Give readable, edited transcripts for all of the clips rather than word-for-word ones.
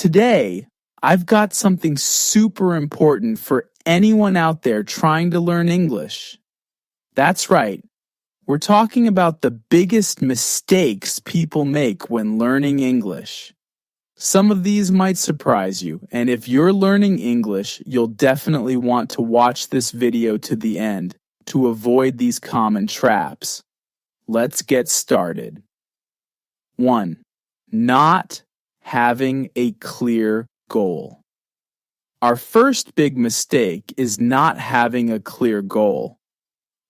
Today, I've got something super important for anyone out there trying to learn English. That's right, we're talking about the biggest mistakes people make when learning English. Some of these might surprise you, and if you're learning English, you'll definitely want to watch this video to the end to avoid these common traps. Let's get started. 1. Not having a clear goal. Our first big mistake is not having a clear goal.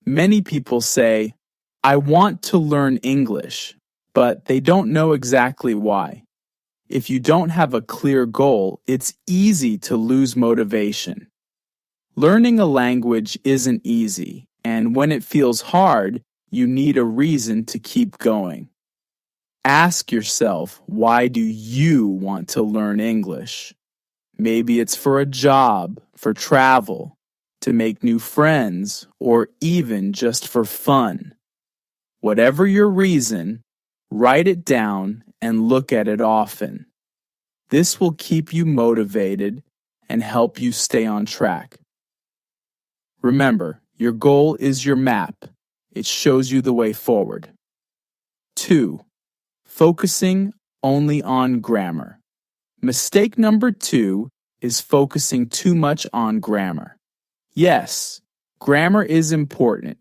Many people say, I want to learn English, but they don't know exactly why. If you don't have a clear goal, it's easy to lose motivation. Learning a language isn't easy, and when it feels hard, you need a reason to keep going. Ask yourself, why do you want to learn English? Maybe it's for a job, for travel, to make new friends, or even just for fun. Whatever your reason, write it down and look at it often. This will keep you motivated and help you stay on track. Remember, your goal is your map. It shows you the way forward. 2. Focusing only on grammar. Mistake number 2 is focusing too much on grammar. Yes, grammar is important,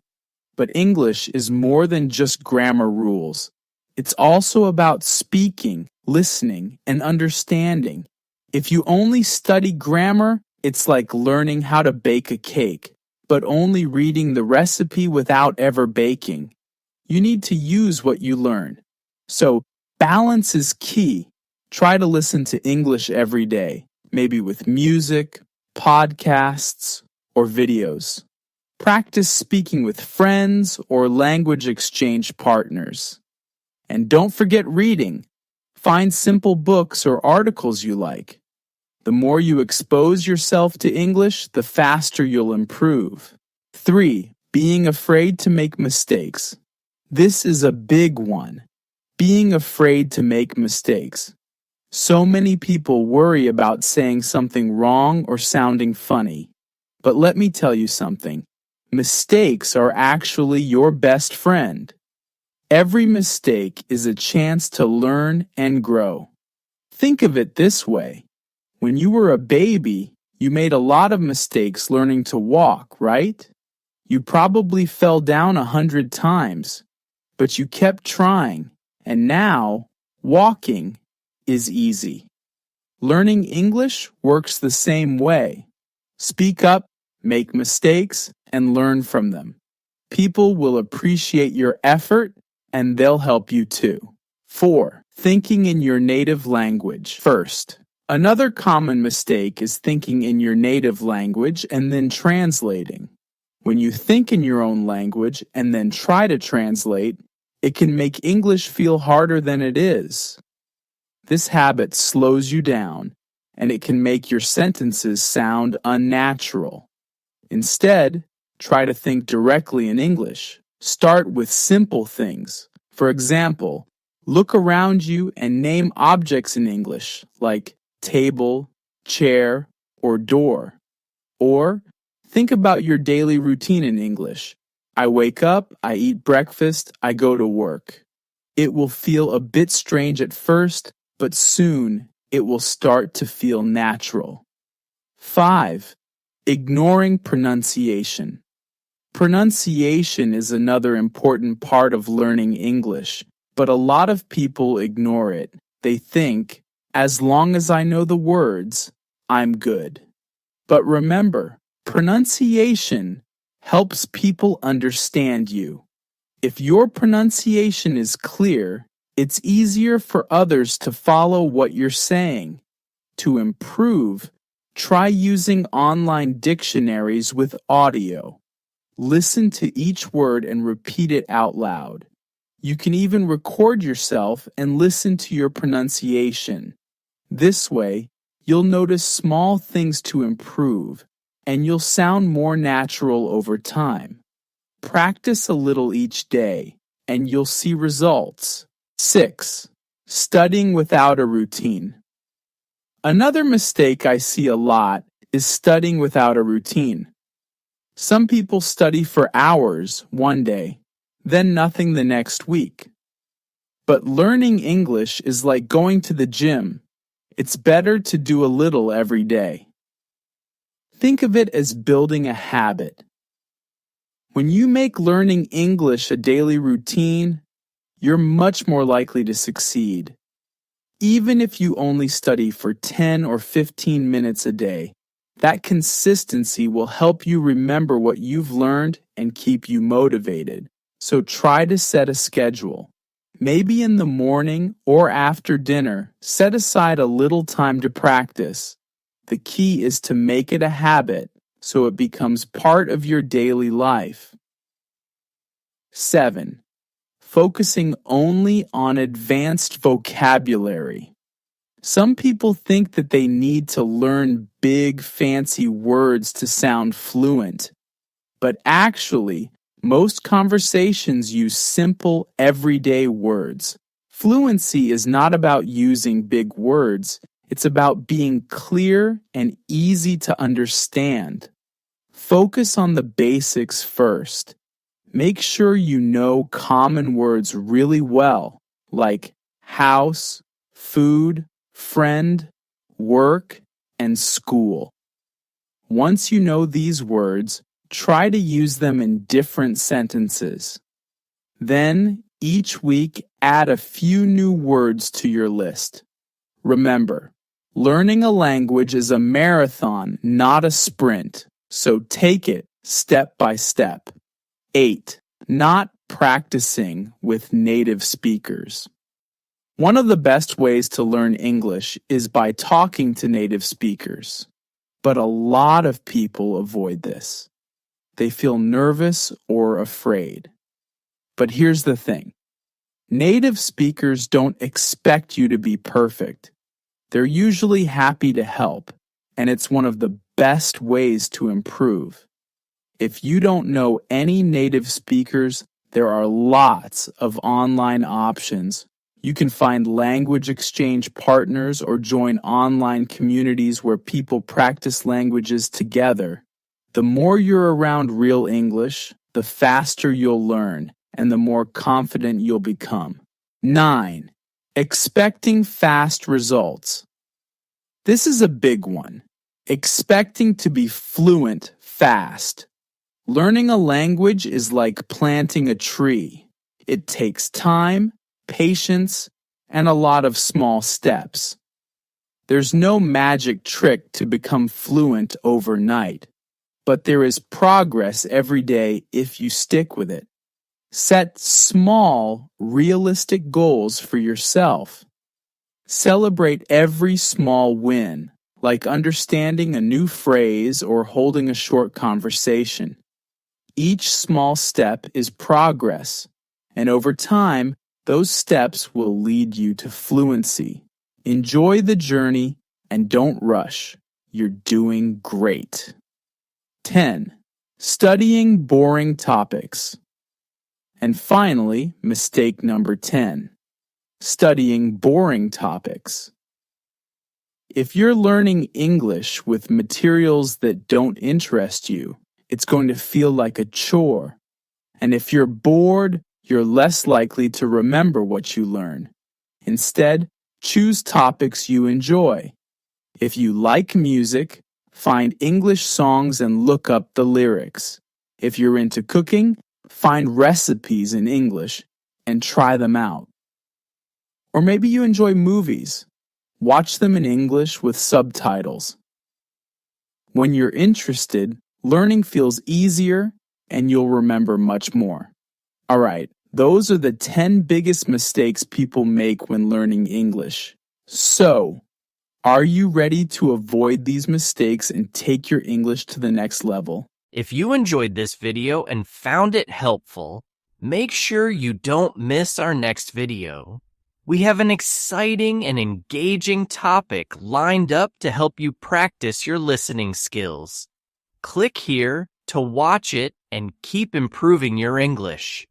but English is more than just grammar rules. It's also about speaking, listening, and understanding. If you only study grammar, it's like learning how to bake a cake, but only reading the recipe without ever baking. You need to use what you learn. So, balance is key. Try to listen to English every day, maybe with music, podcasts, or videos. Practice speaking with friends or language exchange partners. And don't forget reading. Find simple books or articles you like. The more you expose yourself to English, the faster you'll improve. 3. Being afraid to make mistakes. This is a big one. Being afraid to make mistakes. So many people worry about saying something wrong or sounding funny. But let me tell you something. Mistakes are actually your best friend. Every mistake is a chance to learn and grow. Think of it this way. When you were a baby, you made a lot of mistakes learning to walk, right? You probably fell down 100 times, but you kept trying, and now, walking is easy. Learning English works the same way. Speak up, make mistakes, and learn from them. People will appreciate your effort, and they'll help you too. 4. Thinking in your native language first. Another common mistake is thinking in your native language and then translating. When you think in your own language and then try to translate, it can make English feel harder than it is. This habit slows you down, and it can make your sentences sound unnatural. Instead, try to think directly in English. Start with simple things. For example, look around you and name objects in English, like table, chair, or door. Or, think about your daily routine in English. I wake up, I eat breakfast, I go to work. It will feel a bit strange at first, but soon it will start to feel natural. 5. Ignoring pronunciation. Pronunciation is another important part of learning English, but a lot of people ignore it. They think, as long as I know the words, I'm good. But remember, pronunciation helps people understand you. If your pronunciation is clear, it's easier for others to follow what you're saying. To improve, try using online dictionaries with audio. Listen to each word and repeat it out loud. You can even record yourself and listen to your pronunciation. This way, you'll notice small things to improve, and you'll sound more natural over time. Practice a little each day, and you'll see results. 6. Studying without a routine. Another mistake I see a lot is studying without a routine. Some people study for hours one day, then nothing the next week. But learning English is like going to the gym. It's better to do a little every day. Think of it as building a habit. When you make learning English a daily routine, you're much more likely to succeed. Even if you only study for 10 or 15 minutes a day, that consistency will help you remember what you've learned and keep you motivated. So try to set a schedule. Maybe in the morning or after dinner, set aside a little time to practice. The key is to make it a habit so it becomes part of your daily life. 7. Focusing only on advanced vocabulary. Some people think that they need to learn big, fancy words to sound fluent. But actually, most conversations use simple, everyday words. Fluency is not about using big words. It's about being clear and easy to understand. Focus on the basics first. Make sure you know common words really well, like house, food, friend, work, and school. Once you know these words, try to use them in different sentences. Then, each week, add a few new words to your list. Remember, learning a language is a marathon, not a sprint, so take it step by step. 8. Not practicing with native speakers. One of the best ways to learn English is by talking to native speakers. But a lot of people avoid this. They feel nervous or afraid. But here's the thing. Native speakers don't expect you to be perfect. They're usually happy to help, and it's one of the best ways to improve. If you don't know any native speakers, there are lots of online options. You can find language exchange partners or join online communities where people practice languages together. The more you're around real English, the faster you'll learn and the more confident you'll become. 9. Expecting fast results. This is a big one. Expecting to be fluent fast. Learning a language is like planting a tree. It takes time, patience, and a lot of small steps. There's no magic trick to become fluent overnight, but there is progress every day if you stick with it. Set small, realistic goals for yourself. Celebrate every small win, like understanding a new phrase or holding a short conversation. Each small step is progress, and over time, those steps will lead you to fluency. Enjoy the journey and don't rush. You're doing great. 10. Studying boring topics. And finally, mistake number 10. Studying boring topics. If you're learning English with materials that don't interest you, it's going to feel like a chore. And if you're bored, you're less likely to remember what you learn. Instead, choose topics you enjoy. If you like music, find English songs and look up the lyrics. If you're into cooking, find recipes in English and try them out. Or maybe you enjoy movies. Watch them in English with subtitles. When you're interested, learning feels easier and you'll remember much more. All right, those are the 10 biggest mistakes people make when learning English. So, are you ready to avoid these mistakes and take your English to the next level? If you enjoyed this video and found it helpful, make sure you don't miss our next video. We have an exciting and engaging topic lined up to help you practice your listening skills. Click here to watch it and keep improving your English.